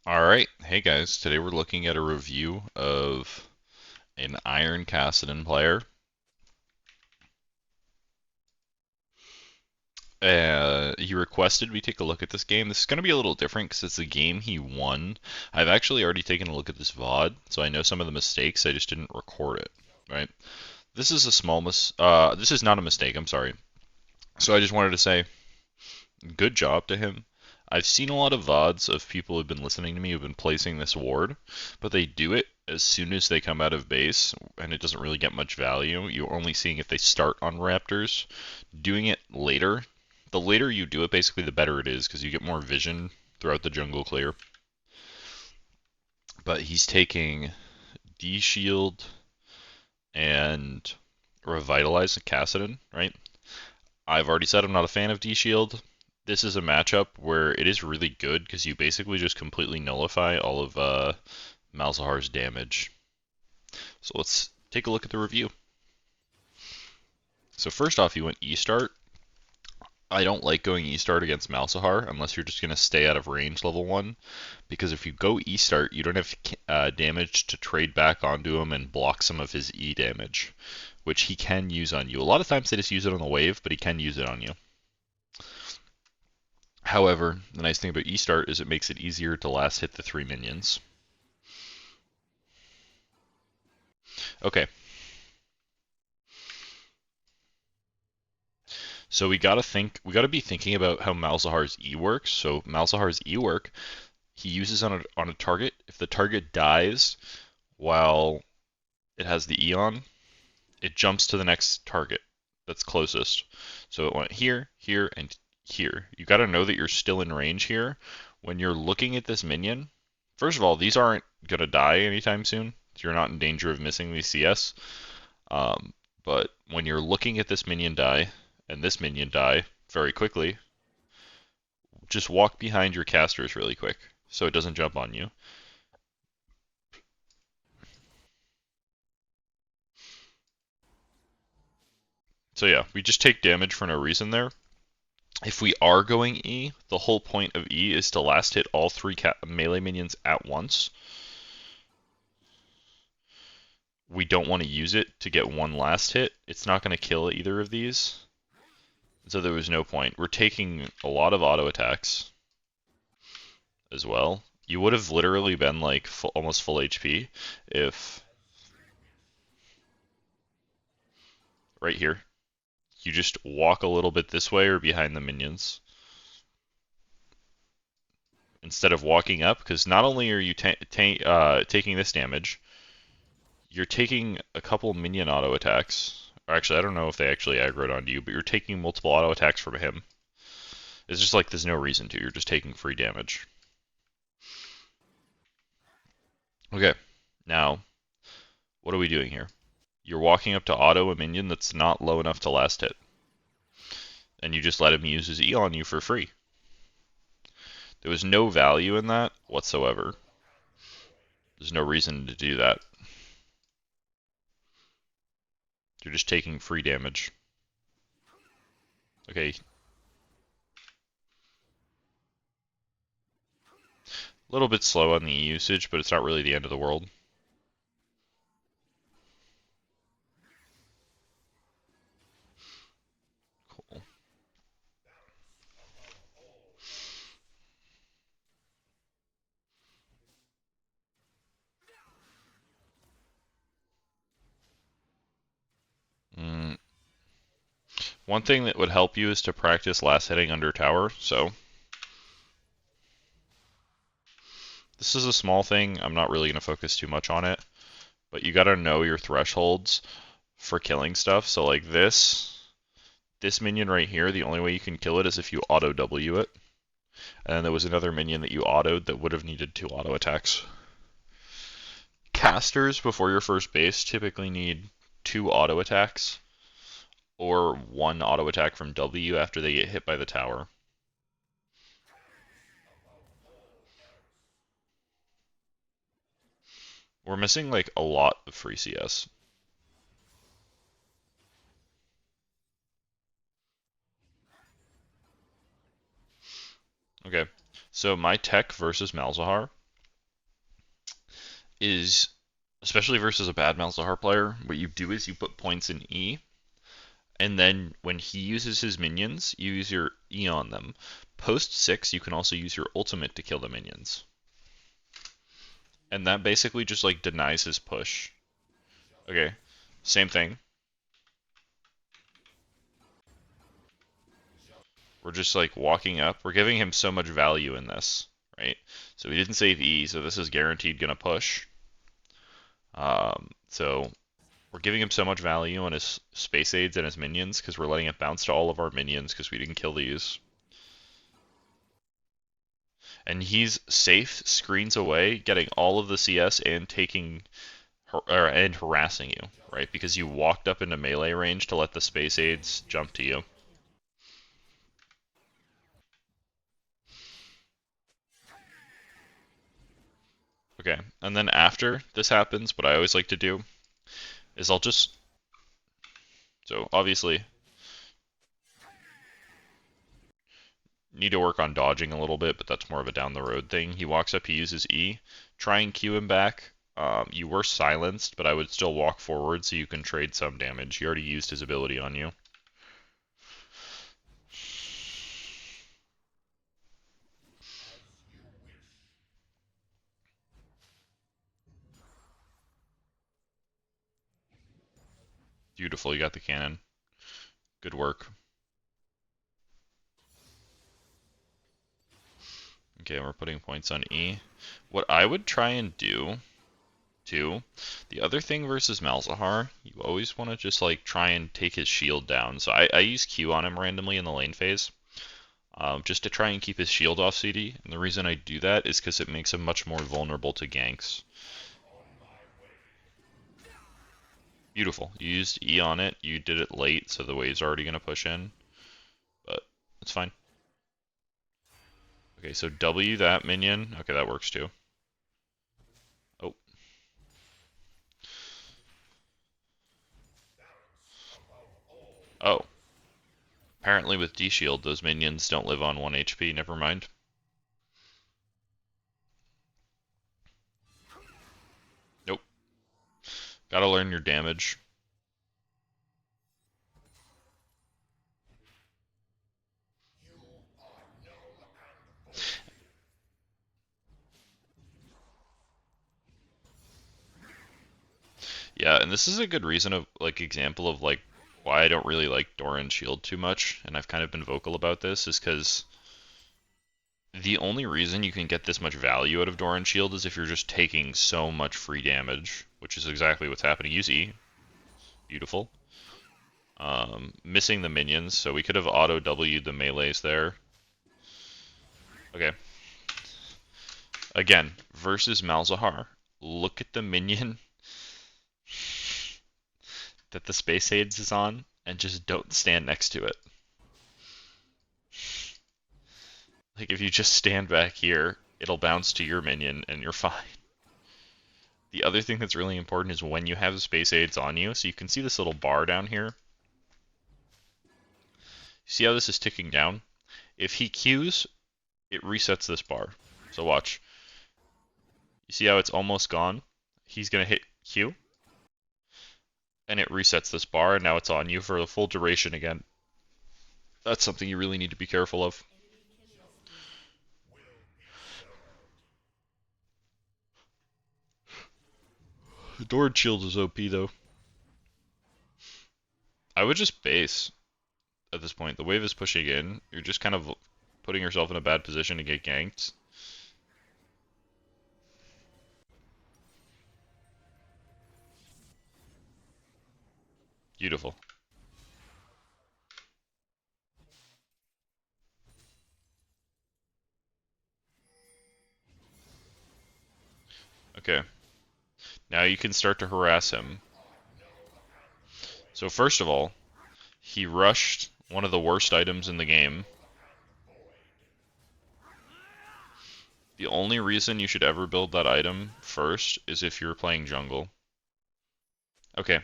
Alright, hey guys, today we're looking at a review of an Iron Kassadin player. He requested we take a look at this game. This is going to be a little different because it's a game he won. I've actually already taken a look at this VOD, so I know some of the mistakes, I just didn't record it, right? This is not a mistake, I'm sorry. So I just wanted to say, good job to him. I've seen a lot of VODs of people who've been listening to me who've been placing this ward, but they do it as soon as they come out of base, and it doesn't really get much value. You're only seeing if they start on Raptors. Doing it later, the later you do it, basically, the better it is, because you get more vision throughout the jungle clear. But he's taking D-Shield and Revitalize Kassadin, right? I've already said I'm not a fan of D-Shield. This is a matchup where it is really good because you basically just completely nullify all of Malzahar's damage. So let's take a look at the review. So first off, you went E-Start. I don't like going E-Start against Malzahar unless you're just going to stay out of range level 1, because if you go E-Start, you don't have damage to trade back onto him and block some of his E damage, which he can use on you. A lot of times they just use it on the wave, but he can use it on you. However, the nice thing about E-Start is it makes it easier to last hit the 3 minions. Okay, so we gotta be thinking about how Malzahar's E works. So Malzahar's E work, he uses on a target. If the target dies while it has the E on, it jumps to the next target that's closest. So it went here, here, and here. You gotta know that you're still in range here. When you're looking at this minion, first of all, these aren't gonna die anytime soon. So you're not in danger of missing these CS. But when you're looking at this minion die and this minion die very quickly, just walk behind your casters really quick so it doesn't jump on you. So yeah, we just take damage for no reason there. If we are going E, the whole point of E is to last hit all 3 melee minions at once. We don't want to use it to get one last hit. It's not going to kill either of these. So there was no point. We're taking a lot of auto attacks as well. You would have literally been like almost full HP if right here you just walk a little bit this way or behind the minions instead of walking up, because not only are you taking this damage, you're taking a couple minion auto attacks. Or actually, I don't know if they actually aggroed onto you, but you're taking multiple auto attacks from him. It's just like there's no reason to. You're just taking free damage. Okay, now what are we doing here? You're walking up to auto a minion that's not low enough to last hit, and you just let him use his E on you for free. There was no value in that whatsoever. There's no reason to do that. You're just taking free damage. Okay. A little bit slow on the E usage, but it's not really the end of the world. Cool. Mm. One thing that would help you is to practice last hitting under tower, so this is a small thing. I'm not really going to focus too much on it, but you got to know your thresholds for killing stuff. So like this minion right here, the only way you can kill it is if you auto W it. And then there was another minion that you autoed that would have needed 2 auto attacks. Casters before your first base typically need 2 auto attacks or 1 auto attack from W after they get hit by the tower. We're missing like a lot of free CS. Okay, so my tech versus Malzahar. is, especially versus a bad Malzahar player, what you do is you put points in E, and then when he uses his minions, you use your E on them. Post 6, you can also use your ultimate to kill the minions. And that basically just like denies his push. Okay, same thing. We're just like walking up. We're giving him so much value in this, right? So he didn't save E, so this is guaranteed gonna push. So we're giving him so much value on his space aids and his minions because we're letting it bounce to all of our minions because we didn't kill these. And he's safe, screens away, getting all of the CS and taking and harassing you, right? Because you walked up into melee range to let the space aids jump to you. Okay, and then after this happens, what I always like to do is I'll just, so obviously need to work on dodging a little bit, but that's more of a down the road thing. He walks up, he uses E, try and Q him back. You were silenced, but I would still walk forward so you can trade some damage. He already used his ability on you. Beautiful, you got the cannon. Good work. Okay, we're putting points on E. What I would try and do, too, the other thing versus Malzahar, you always want to just like try and take his shield down. So I use Q on him randomly in the lane phase, just to try and keep his shield off CD. And the reason I do that is because it makes him much more vulnerable to ganks. Beautiful. You used E on it. You did it late, so the wave's already going to push in. But it's fine. Okay, so W that minion. Okay, that works too. Oh. Oh. Apparently with D-Shield, those minions don't live on 1 HP. Never mind. Nope. Gotta learn your damage. Yeah, and this is a good reason of like example of like why I don't really like Doran Shield too much, and I've kind of been vocal about this, is because the only reason you can get this much value out of Doran Shield is if you're just taking so much free damage, which is exactly what's happening. Use E. Beautiful. Missing the minions, so we could have auto W'd the melees there. Okay. Again, versus Malzahar. Look at the minion that the Space Aids is on, and just don't stand next to it. Like, if you just stand back here, it'll bounce to your minion, and you're fine. The other thing that's really important is when you have the Space Aids on you, so you can see this little bar down here. See how this is ticking down? If he Qs, it resets this bar. So watch. You see how it's almost gone? He's going to hit Q, and it resets this bar, and now it's on you for the full duration again. That's something you really need to be careful of. Doran Shield is OP though. I would just base at this point. The wave is pushing in. You're just kind of putting yourself in a bad position to get ganked. Beautiful. Okay. Now you can start to harass him. So first of all, he rushed one of the worst items in the game. The only reason you should ever build that item first is if you're playing jungle. Okay.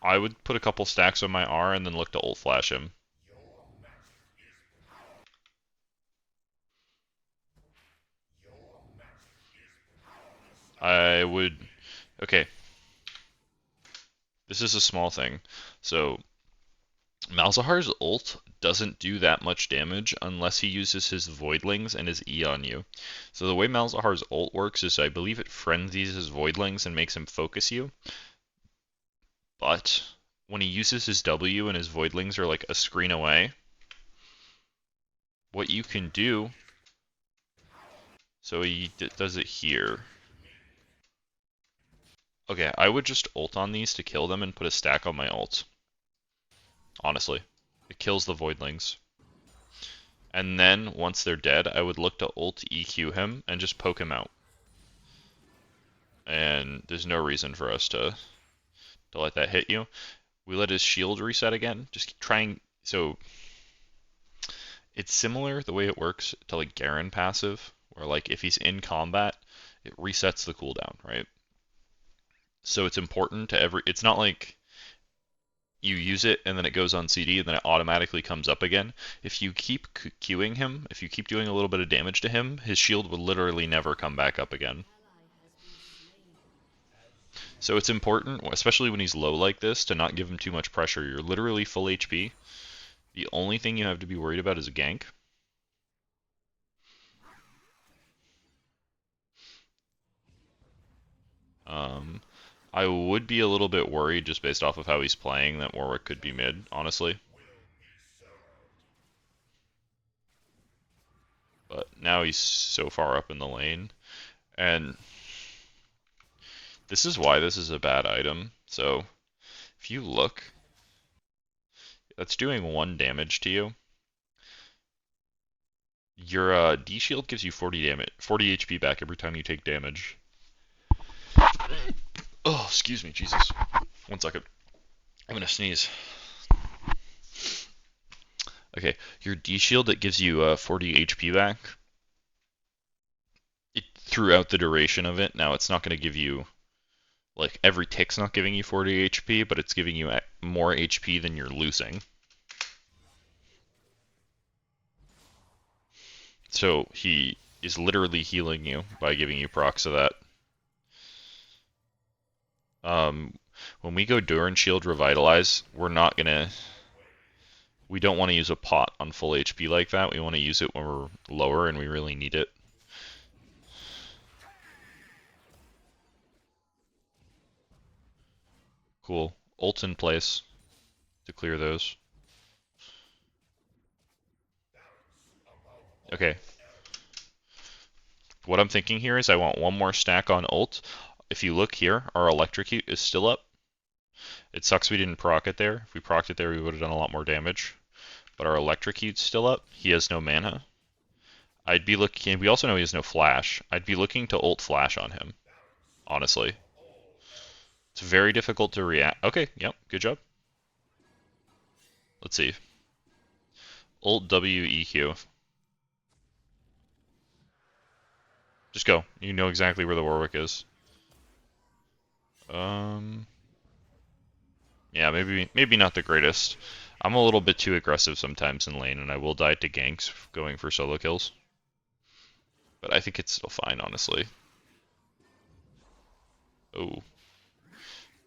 I would put a couple stacks on my R and then look to ult flash him. I would. Okay, this is a small thing. So Malzahar's ult doesn't do that much damage unless he uses his Voidlings and his E on you. So the way Malzahar's ult works is I believe it frenzies his Voidlings and makes him focus you. But when he uses his W and his Voidlings are like a screen away, what you can do, so he does it here. Okay, I would just ult on these to kill them and put a stack on my ult. Honestly. It kills the Voidlings. And then, once they're dead, I would look to ult EQ him and just poke him out. And there's no reason for us to let that hit you. We let his shield reset again. Just trying. So it's similar the way it works to like Garen passive, where like if he's in combat, it resets the cooldown, right? So it's important to every. It's not like you use it and then it goes on CD and then it automatically comes up again. If you keep queuing him, if you keep doing a little bit of damage to him, his shield will literally never come back up again. So it's important, especially when he's low like this, to not give him too much pressure. You're literally full HP. The only thing you have to be worried about is a gank. I would be a little bit worried just based off of how he's playing that Warwick could be mid, honestly. But now he's so far up in the lane. And this is why this is a bad item. So if you look, that's doing 1 damage to you. Your D shield gives you 40 damage, 40 HP back every time you take damage. Oh, excuse me, Jesus. 1 second. I'm gonna sneeze. Okay, your D shield that gives you 40 HP back throughout the duration of it. Now it's not gonna give you like every tick's not giving you 40 HP, but it's giving you more HP than you're losing. So he is literally healing you by giving you procs of that. When we go Duran Shield Revitalize, we don't want to use a pot on full HP like that. We want to use it when we're lower and we really need it. Cool. Ult in place to clear those. Okay. What I'm thinking here is I want 1 more stack on ult. If you look here, our Electrocute is still up. It sucks we didn't proc it there. If we procced it there, we would have done a lot more damage. But our Electrocute's still up. He has no mana. I'd be looking. We also know he has no flash. I'd be looking to ult flash on him. Honestly, it's very difficult to react. Okay, yep, good job. Let's see. Ult W EQ. Just go. You know exactly where the Warwick is. Yeah, maybe not the greatest. I'm a little bit too aggressive sometimes in lane, and I will die to ganks going for solo kills. But I think it's still fine, honestly. Oh.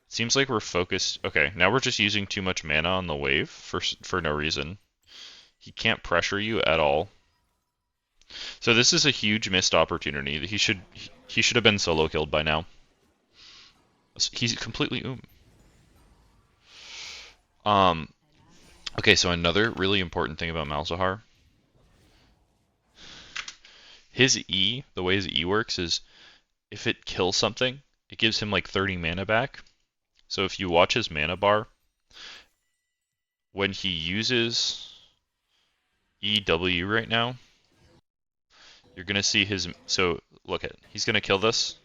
Seems like we're focused. Okay, now we're just using too much mana on the wave for no reason. He can't pressure you at all. So this is a huge missed opportunity. He should have been solo killed by now. He's completely Okay, so another really important thing about Malzahar. His E, the way his E works is if it kills something, it gives him like 30 mana back. So if you watch his mana bar, when he uses EW right now, you're going to see his... So look at he's going to kill this,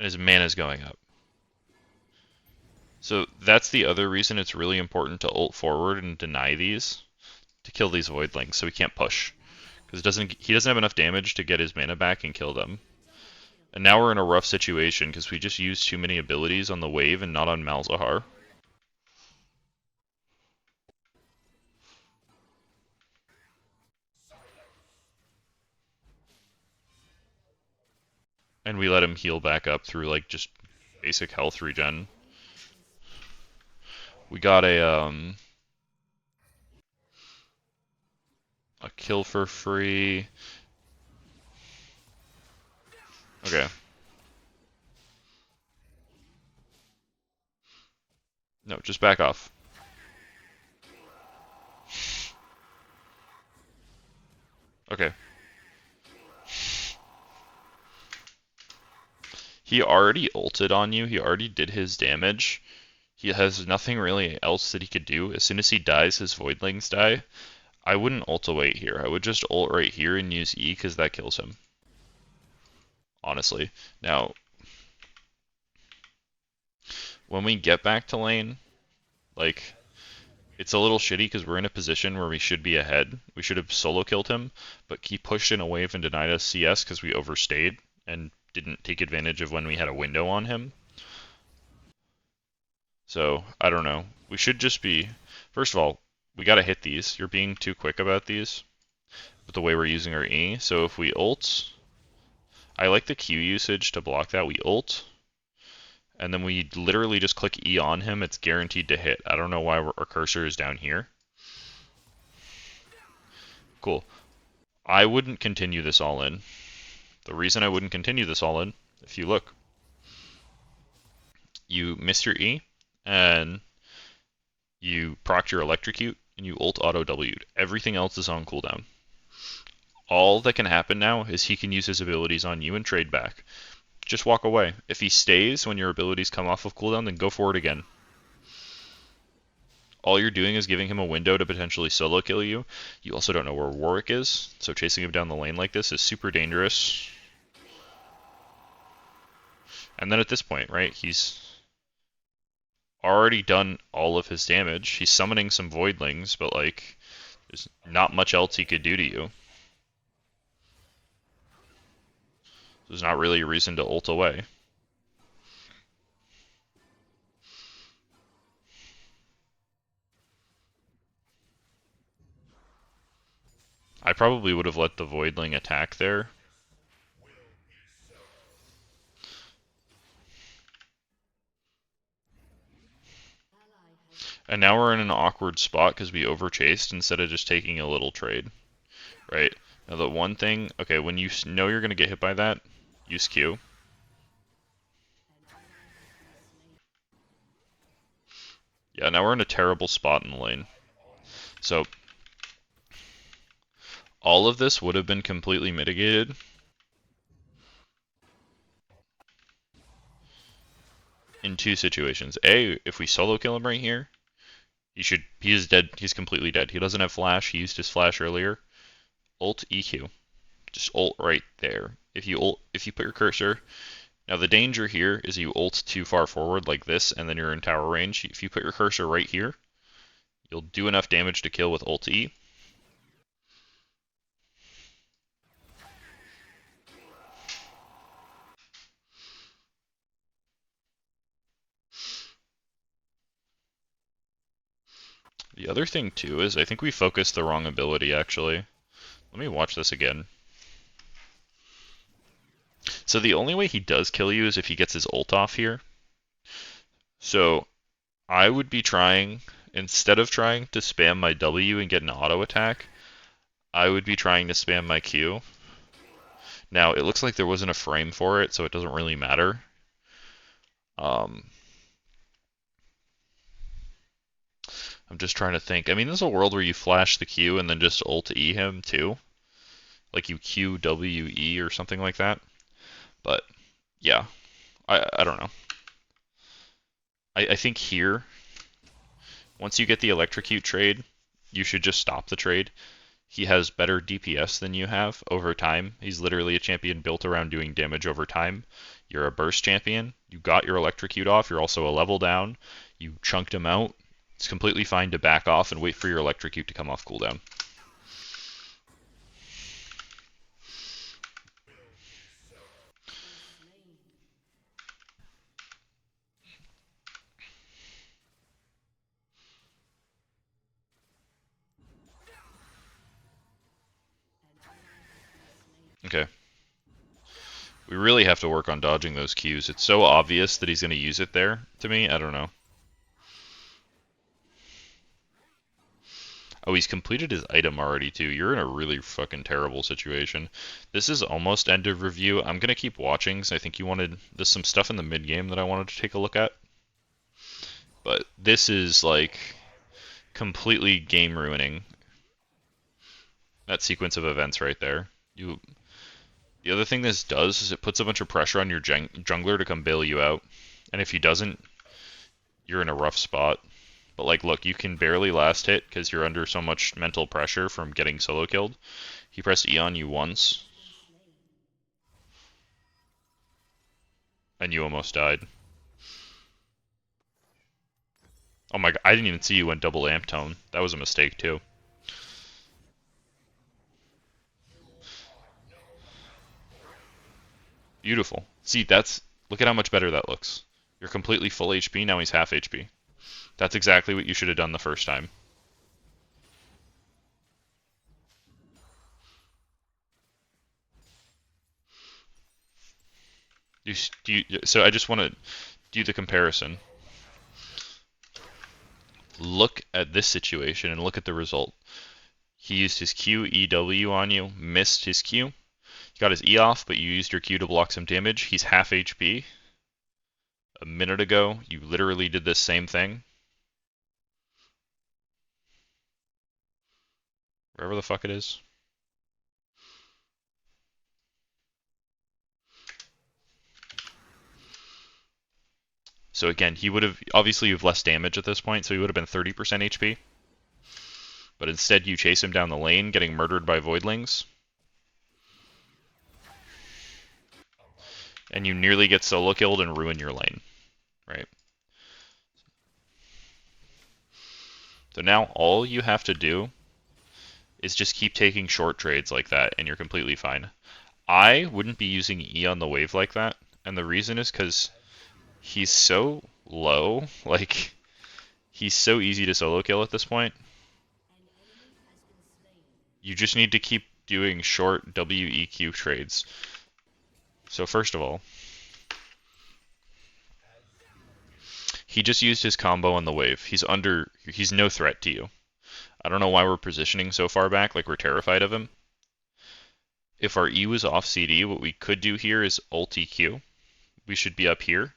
and his mana is going up. So that's the other reason it's really important to ult forward and deny these to kill these voidlings, so he can't push because he doesn't have enough damage to get his mana back and kill them. And now we're in a rough situation because we just used too many abilities on the wave and not on Malzahar. And we let him heal back up through like just basic health regen. We got a kill for free. Okay. No, just back off. Okay. He already ulted on you. He already did his damage. He has nothing really else that he could do. As soon as he dies, his Voidlings die. I wouldn't ult away here. I would just ult right here and use E because that kills him. Honestly. Now, when we get back to lane, like, it's a little shitty because we're in a position where we should be ahead. We should have solo killed him, but he pushed in a wave and denied us CS because we overstayed and didn't take advantage of when we had a window on him. So, I don't know. We should just be... First of all, we gotta hit these. You're being too quick about these with the way we're using our E. So if we ult... I like the Q usage to block that. We ult, and then we literally just click E on him. It's guaranteed to hit. I don't know why our cursor is down here. Cool. I wouldn't continue this all in. The reason I wouldn't continue this all in, if you look, you miss your E, and you proc your electrocute, and you ult auto W'd. Everything else is on cooldown. All that can happen now is he can use his abilities on you and trade back. Just walk away. If he stays when your abilities come off of cooldown, then go for it again. All you're doing is giving him a window to potentially solo kill you. You also don't know where Warwick is, so chasing him down the lane like this is super dangerous. And then at this point, right, he's already done all of his damage. He's summoning some Voidlings, but like, there's not much else he could do to you. There's not really a reason to ult away. I probably would have let the Voidling attack there. And now we're in an awkward spot because we overchased instead of just taking a little trade. Right? Now the one thing, okay, when you know you're going to get hit by that, use Q. Yeah, now we're in a terrible spot in the lane. So, all of this would have been completely mitigated in two situations. A, if we solo kill him right here, he is dead. He's completely dead. He doesn't have flash. He used his flash earlier. Ult EQ. Just ult right there. If you put your cursor. Now the danger here is you ult too far forward like this, and then you're in tower range. If you put your cursor right here, you'll do enough damage to kill with ult E. The other thing too is I think we focused the wrong ability actually. Let me watch this again. So the only way he does kill you is if he gets his ult off here. So I would be trying, instead of trying to spam my W and get an auto attack, I would be trying to spam my Q. Now it looks like there wasn't a frame for it, so it doesn't really matter. I'm just trying to think. I mean, there's a world where you flash the Q and then just ult E him too. Like you Q W E or something like that. But yeah, I don't know. I think here, once you get the electrocute trade, you should just stop the trade. He has better DPS than you have over time. He's literally a champion built around doing damage over time. You're a burst champion. You got your electrocute off. You're also a level down. You chunked him out. It's completely fine to back off and wait for your electrocute to come off cooldown. Okay. We really have to work on dodging those Qs. It's so obvious that he's going to use it there, to me. I don't know. Oh, he's completed his item already, too. You're in a really fucking terrible situation. This is almost end of review. I'm going to keep watching, because I think you wanted... There's some stuff in the mid-game that I wanted to take a look at. But this is, like, completely game-ruining. That sequence of events right there. The other thing this does is it puts a bunch of pressure on your jungler to come bail you out. And if he doesn't, you're in a rough spot. But like, look, you can barely last hit because you're under so much mental pressure from getting solo killed. He pressed E on you once, and you almost died. Oh my god, I didn't even see you went double amp tone. That was a mistake too. Beautiful. See, look at how much better that looks. You're completely full HP, now he's half HP. That's exactly what you should have done the first time. So I just want to do the comparison. Look at this situation and look at the result. He used his Q, EW on you, missed his Q. He got his E off, but you used your Q to block some damage. He's half HP. A minute ago, you literally did this same thing. Wherever the fuck it is. So again, he would have, obviously you have less damage at this point, so he would have been 30% HP. But instead you chase him down the lane, getting murdered by voidlings. And you nearly get solo killed and ruin your lane. Right? So now all you have to do is just keep taking short trades like that, and you're completely fine. I wouldn't be using E on the wave like that, and the reason is because he's so low, like, he's so easy to solo kill at this point. You just need to keep doing short WEQ trades. So first of all, he just used his combo on the wave. He's no threat to you. I don't know why we're positioning so far back, like we're terrified of him. If our E was off CD, what we could do here is ult EQ. We should be up here.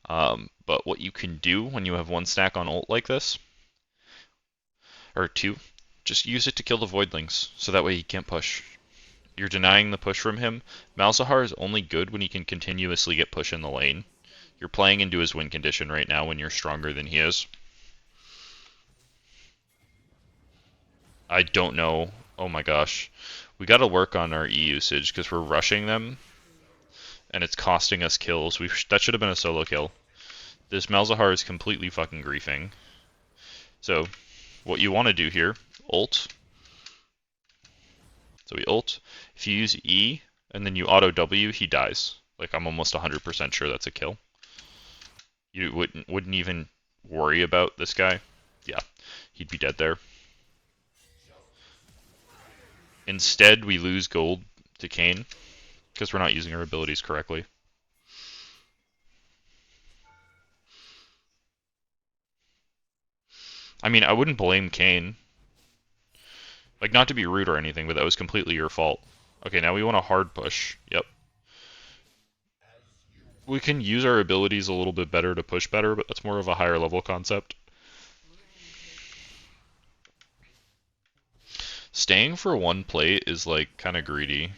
But what you can do when you have one stack on ult like this, or two, just use it to kill the voidlings, so that way he can't push. You're denying the push from him. Malzahar is only good when he can continuously get push in the lane. You're playing into his win condition right now when you're stronger than he is. I don't know. Oh my gosh. We gotta work on our E usage, because we're rushing them, and it's costing us kills. That should have been a solo kill. This Malzahar is completely fucking griefing. So, what you want to do here, ult. So we ult. If you use E, and then you auto W, he dies. Like, I'm almost 100% sure that's a kill. You wouldn't even worry about this guy. Yeah, he'd be dead there. Instead, we lose gold to Kayn, because we're not using our abilities correctly. I mean, I wouldn't blame Kayn. Like, not to be rude or anything, but that was completely your fault. Okay, now we want a hard push. Yep. We can use our abilities a little bit better to push better, but that's more of a higher level concept. Staying for one plate is, like, kind of greedy.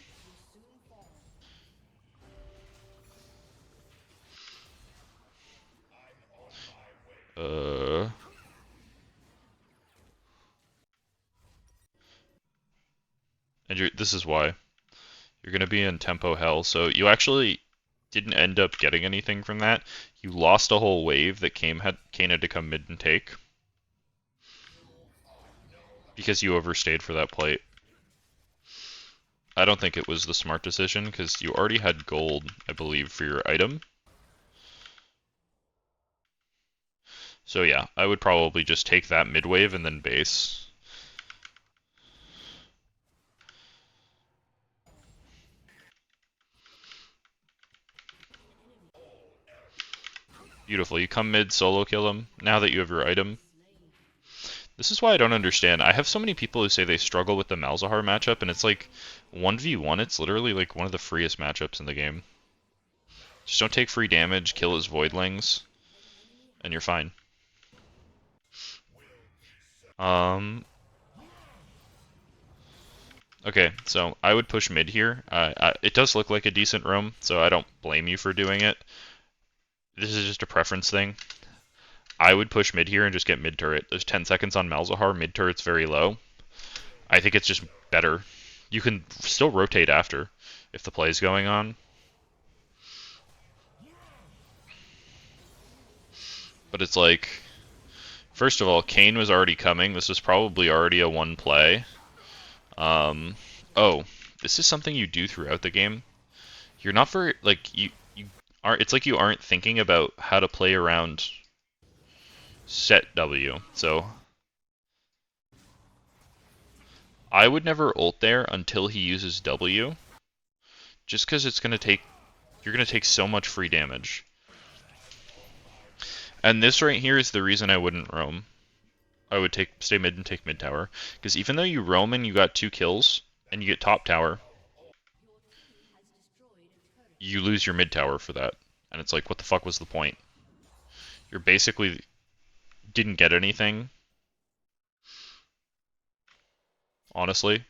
And this is why. You're going to be in tempo hell, so you actually didn't end up getting anything from that. You lost a whole wave that Kayn had to come mid and take. Because you overstayed for that plate. I don't think it was the smart decision, because you already had gold, I believe, for your item. So yeah, I would probably just take that mid wave and then base. Beautiful. You come mid, solo kill him. Now that you have your item. This is why I don't understand. I have so many people who say they struggle with the Malzahar matchup, and it's like 1v1, it's literally like one of the freest matchups in the game. Just don't take free damage, kill his voidlings, and you're fine. Okay, so I would push mid here. It does look like a decent roam, so I don't blame you for doing it. This is just a preference thing. I would push mid here and just get mid turret. There's 10 seconds on Malzahar, mid turret's very low. I think it's just better. You can still rotate after if the play's going on. But it's like, first of all, Kayn was already coming. This was probably already a one play. Oh, this is something you do throughout the game. You're not very, like, you aren't, it's like you aren't thinking about how to play around set W. So I would never ult there until he uses W, just because it's gonna take, you're gonna take so much free damage. And this right here is the reason I wouldn't roam. I would stay mid and take mid tower, because even though you roam and you got 2 kills and you get top tower, you lose your mid tower for that. And it's like, what the fuck was the point? You're basically didn't get anything, honestly.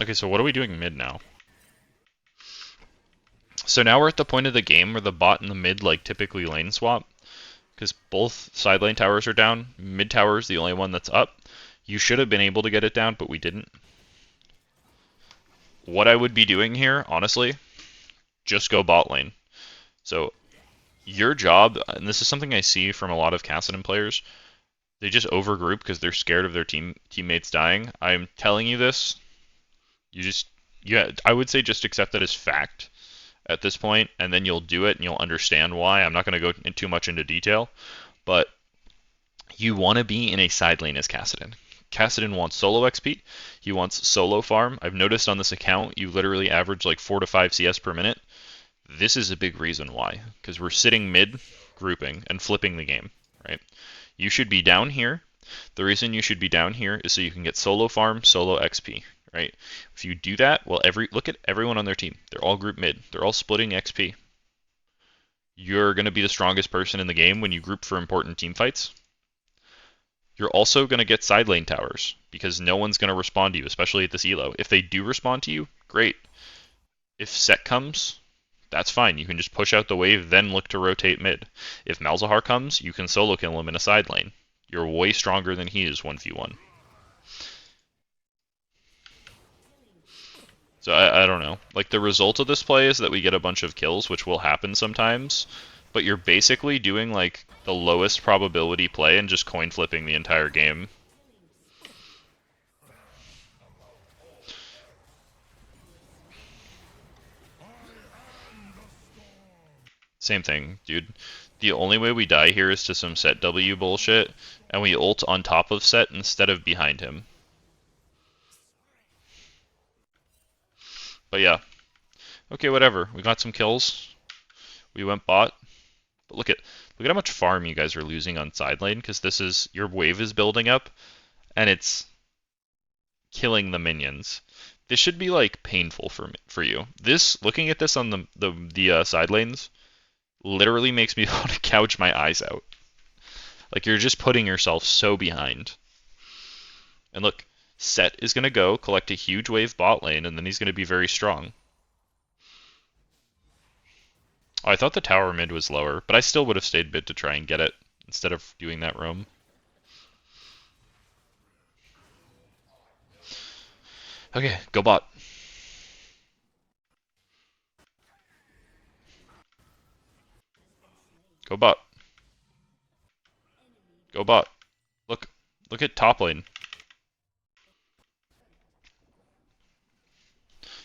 Okay, so what are we doing mid now? So now we're at the point of the game where the bot and the mid like typically lane swap, because both side lane towers are down. Mid tower is the only one that's up. You should have been able to get it down, but we didn't. What I would be doing here, honestly, just go bot lane. So your job, and this is something I see from a lot of Kassadin players, they just overgroup because they're scared of their teammates dying. I'm telling you this. I would say just accept that as fact at this point, and then you'll do it and you'll understand why. I'm not going to go too much into detail, but you want to be in a side lane as Kassadin. Kassadin wants solo XP. He wants solo farm. I've noticed on this account you literally average like 4 to 5 CS per minute. This is a big reason why, because we're sitting mid, grouping, and flipping the game, right? You should be down here. The reason you should be down here is so you can get solo farm, solo XP, right? If you do that, well, look at everyone on their team. They're all group mid. They're all splitting XP. You're going to be the strongest person in the game when you group for important team fights. You're also going to get side lane towers, because no one's going to respond to you, especially at this elo. If they do respond to you, great. If set comes, that's fine. You can just push out the wave, then look to rotate mid. If Malzahar comes, you can solo kill him in a side lane. You're way stronger than he is 1v1. So I don't know. Like, the result of this play is that we get a bunch of kills, which will happen sometimes, but you're basically doing like the lowest probability play and just coin flipping the entire game. Same thing, dude. The only way we die here is to some set W bullshit, and we ult on top of set instead of behind him. But yeah. Okay, whatever. We got some kills. We went bot. But look at how much farm you guys are losing on side lane, because this is, your wave is building up, and it's killing the minions. This should be like painful for you. This, looking at this on the side lanes, literally makes me want to gouge my eyes out. Like, you're just putting yourself so behind. And look, Set is going to go collect a huge wave bot lane, and then he's going to be very strong. Oh, I thought the tower mid was lower, but I still would have stayed mid to try and get it instead of doing that roam. Okay, go bot. Go bot. Go bot. Look at top lane.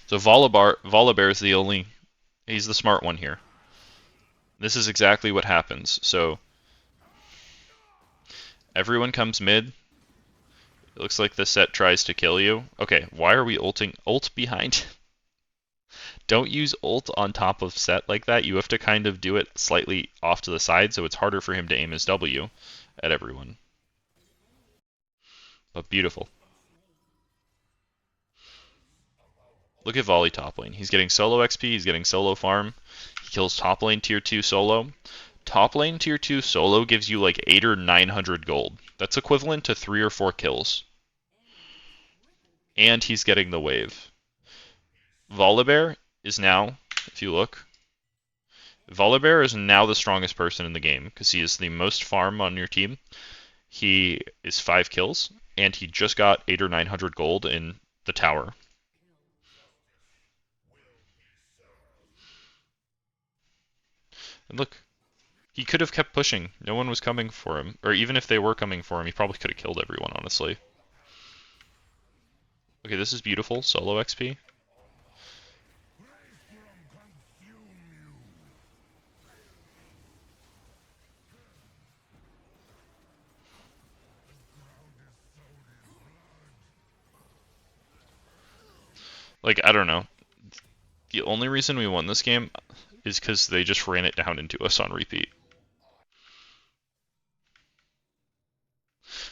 So Volibear is the only. He's the smart one here. This is exactly what happens. So everyone comes mid. It looks like the set tries to kill you. Okay, why are we ulting? Ult behind? Don't use ult on top of set like that. You have to kind of do it slightly off to the side, so it's harder for him to aim his W at everyone. But beautiful. Look at Volley top lane. He's getting solo XP, he's getting solo farm. He kills top lane tier 2 solo. Top lane tier 2 solo gives you like 8 or 900 gold. That's equivalent to 3 or 4 kills. And he's getting the wave. Volibear is now, if you look, Volibear is now the strongest person in the game because he is the most farm on your team. He is 5 kills, and he just got 8 or 900 gold in the tower. And look, he could have kept pushing. No one was coming for him. Or even if they were coming for him, he probably could have killed everyone, honestly. Okay, this is beautiful. Solo XP. Like, I don't know. The only reason we won this game is because they just ran it down into us on repeat.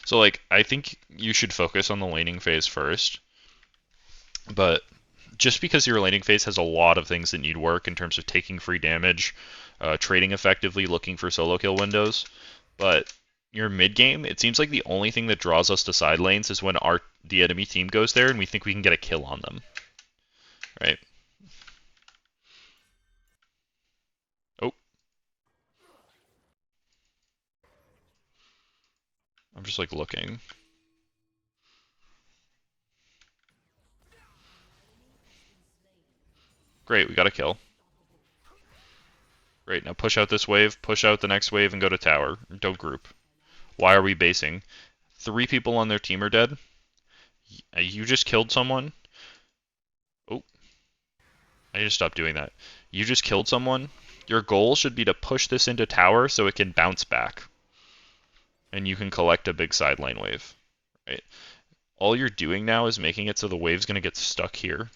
So, like, I think you should focus on the laning phase first. But just because your laning phase has a lot of things that need work in terms of taking free damage, trading effectively, looking for solo kill windows, but your mid game, it seems like the only thing that draws us to side lanes is when the enemy team goes there and we think we can get a kill on them, right? Oh, I'm just like looking. Great, we got a kill. Great, now push out this wave, push out the next wave, and go to tower. Don't group. Why are we basing? 3 people on their team are dead. You just killed someone. Oh, I need to stop doing that. You just killed someone. Your goal should be to push this into tower so it can bounce back. And you can collect a big side lane wave. Right? All you're doing now is making it so the wave's going to get stuck here.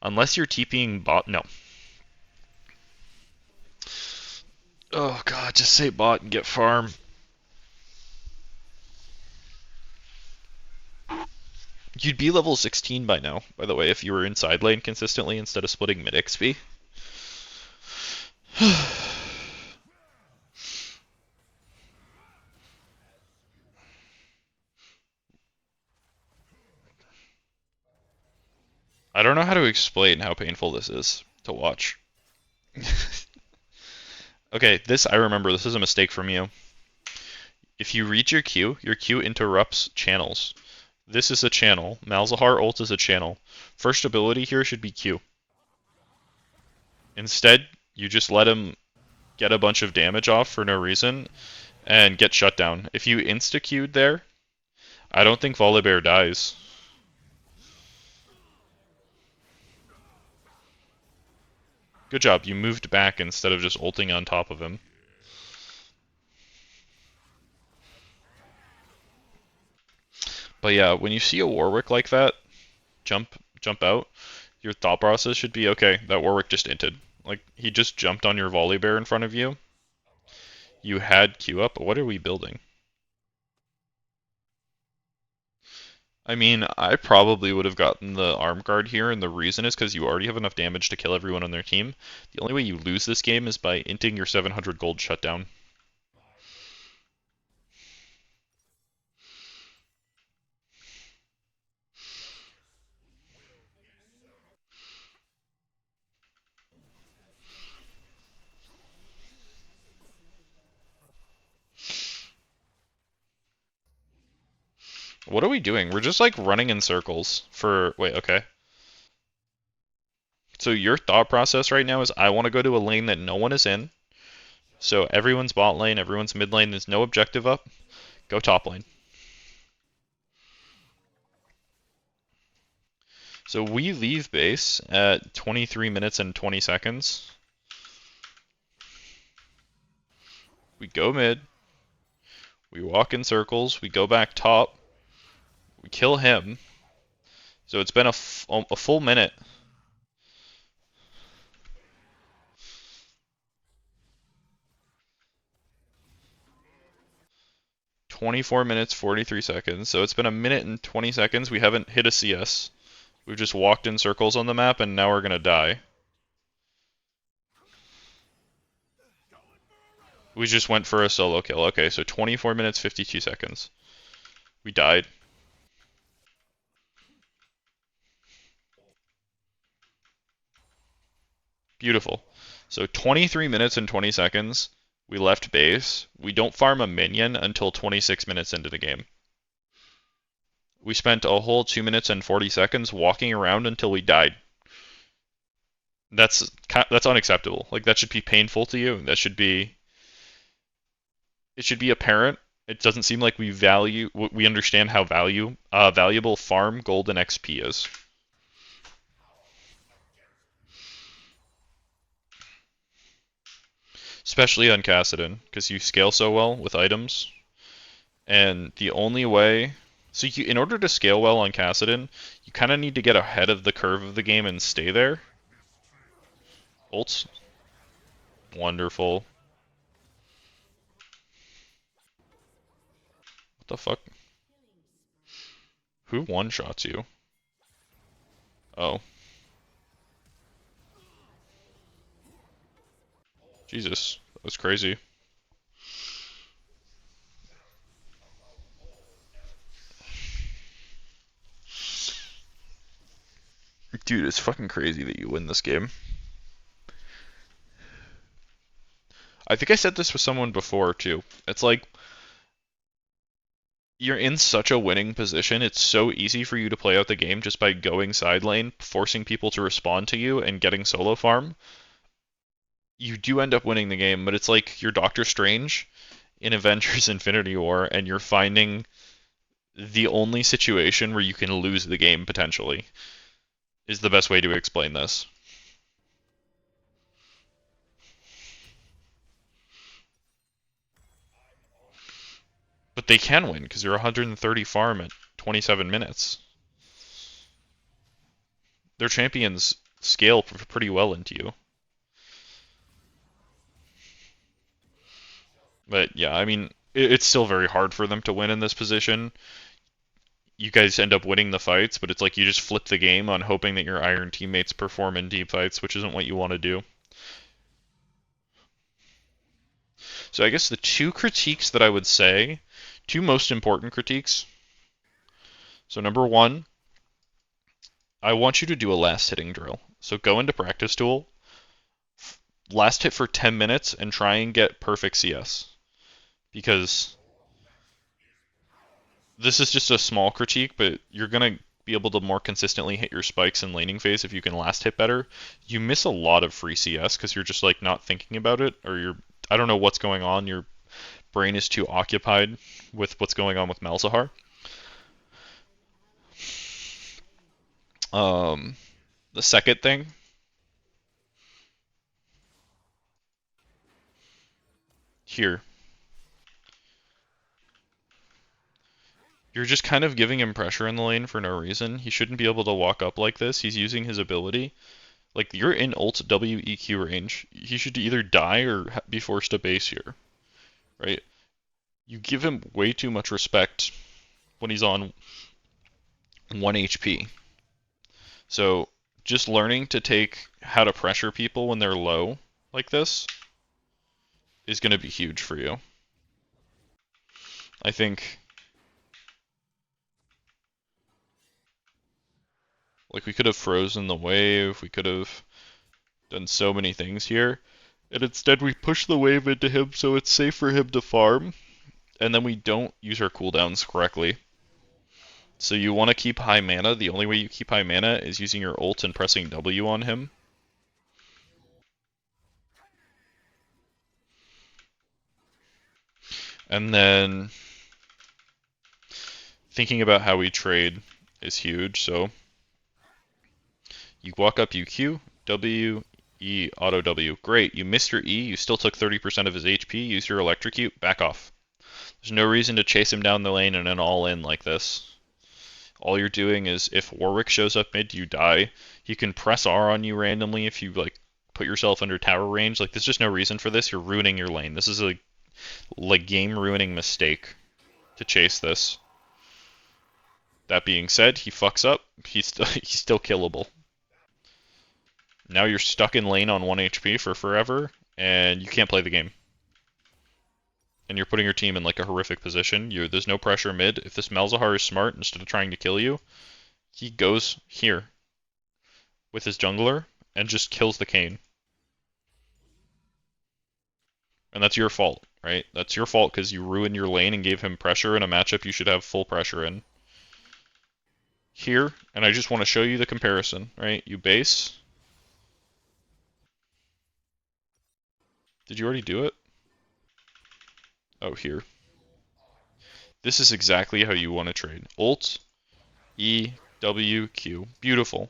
Unless you're TPing bot. No. Oh god, just say bot and get farm. You'd be level 16 by now, by the way, if you were in side lane consistently instead of splitting mid XP. I don't know how to explain how painful this is to watch. Okay, this I remember. This is a mistake from you. If you read your Q interrupts channels. This is a channel. Malzahar ult is a channel. First ability here should be Q. Instead, you just let him get a bunch of damage off for no reason and get shut down. If you insta-Q'd there, I don't think Volibear dies. Good job, you moved back instead of just ulting on top of him. But yeah, when you see a Warwick like that, jump out, your thought process should be, okay, that Warwick just inted. Like, he just jumped on your Volibear in front of you. You had Q up, but what are we building? I mean, I probably would have gotten the arm guard here, and the reason is because you already have enough damage to kill everyone on their team. The only way you lose this game is by inting your 700 gold shutdown. What are we doing? We're just like running in circles for... Wait, okay. So your thought process right now is I want to go to a lane that no one is in. So everyone's bot lane, everyone's mid lane, there's no objective up. Go top lane. So we leave base at 23 minutes and 20 seconds. We go mid. We walk in circles. We go back top. We kill him. So it's been a full minute. 24 minutes, 43 seconds. So it's been a minute and 20 seconds. We haven't hit a CS. We've just walked in circles on the map, and now we're gonna die. We just went for a solo kill. Okay, so 24 minutes, 52 seconds. We died. Beautiful. So 23 minutes and 20 seconds. We left base. We don't farm a minion until 26 minutes into the game. We spent a whole 2 minutes and 40 seconds walking around until we died. That's unacceptable. Like, that should be painful to you. It should be apparent. It doesn't seem like we understand how valuable farm gold and XP is. Especially on Kassadin, because you scale so well with items. And the only way... So in order to scale well on Kassadin, you kind of need to get ahead of the curve of the game and stay there. Ults. Wonderful. What the fuck? Who one-shots you? Oh. Jesus. That was crazy. Dude, it's fucking crazy that you win this game. I think I said this with someone before, too. It's like, you're in such a winning position, it's so easy for you to play out the game just by going side lane, forcing people to respond to you, and getting solo farm. You do end up winning the game, but it's like you're Doctor Strange in Avengers Infinity War, and you're finding the only situation where you can lose the game, potentially, is the best way to explain this. But they can win, because you're 130 farm at 27 minutes. Their champions scale pretty well into you. But yeah, I mean, it's still very hard for them to win in this position. You guys end up winning the fights, but it's like you just flip the game on hoping that your Iron teammates perform in deep fights, which isn't what you want to do. So I guess the two critiques that I would say, two most important critiques. So number one, I want you to do a last hitting drill. So go into practice tool, last hit for 10 minutes, and try and get perfect CS. Because this is just a small critique, but you're going to be able to more consistently hit your spikes in laning phase if you can last hit better. You miss a lot of free CS because you're just like not thinking about it, or I don't know what's going on. Your brain is too occupied with what's going on with Malzahar. The second thing, here, you're just kind of giving him pressure in the lane for no reason. He shouldn't be able to walk up like this. He's using his ability. Like, you're in ult WEQ range. He should either die or be forced to base here, right? You give him way too much respect when he's on 1 HP. So, just learning to take how to pressure people when they're low like this is going to be huge for you. I think, like, we could have frozen the wave, we could have done so many things here, and instead we push the wave into him so it's safe for him to farm, and then we don't use our cooldowns correctly. So you want to keep high mana. The only way you keep high mana is using your ult and pressing W on him. And then thinking about how we trade is huge. So You walk up, you Q, W, E, auto W. Great, you missed your E, you still took 30% of his HP, use your electrocute, back off. There's no reason to chase him down the lane and then all in like this. All you're doing is if Warwick shows up mid, you die. He can press R on you randomly if you like put yourself under tower range. Like there's just no reason for this. You're ruining your lane. This is a like game ruining mistake to chase this. That being said, he fucks up. He's still killable. Now you're stuck in lane on 1 HP for forever, and you can't play the game. And you're putting your team in like a horrific position. There's no pressure mid. If this Malzahar is smart, instead of trying to kill you, he goes here with his jungler and just kills the Kayn. And that's your fault, right? That's your fault because you ruined your lane and gave him pressure in a matchup you should have full pressure in. Here, and I just want to show you the comparison, right? You base. Did you already do it? Oh, here. This is exactly how you want to trade. Ult, E, W, Q. Beautiful.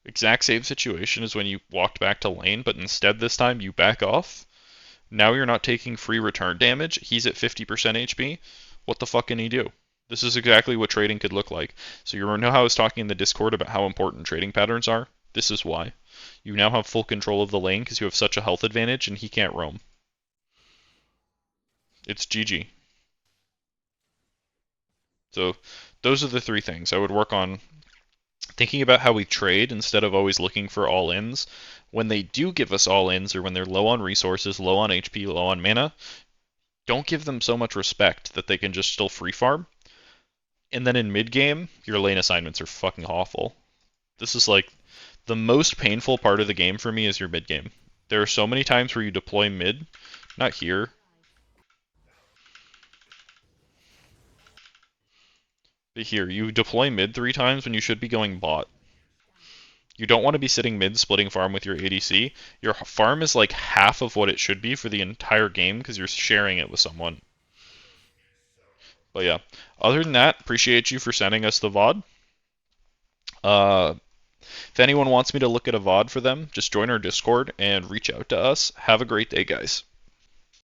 Exact same situation as when you walked back to lane, but instead this time you back off. Now you're not taking free return damage. He's at 50% HP. What the fuck can he do? This is exactly what trading could look like. So you know how I was talking in the Discord about how important trading patterns are? This is why. You now have full control of the lane because you have such a health advantage and he can't roam. It's GG. So those are the three things I would work on. Thinking about how we trade instead of always looking for all-ins. When they do give us all-ins or when they're low on resources, low on HP, low on mana, don't give them so much respect that they can just still free farm. And then in mid-game, your lane assignments are fucking awful. This is like the most painful part of the game for me is your mid-game. There are so many times where you deploy mid, not here. But here, you deploy mid 3 times when you should be going bot. You don't want to be sitting mid splitting farm with your ADC. Your farm is like half of what it should be for the entire game because you're sharing it with someone. But yeah, other than that, appreciate you for sending us the VOD. If anyone wants me to look at a VOD for them, just join our Discord and reach out to us. Have a great day, guys.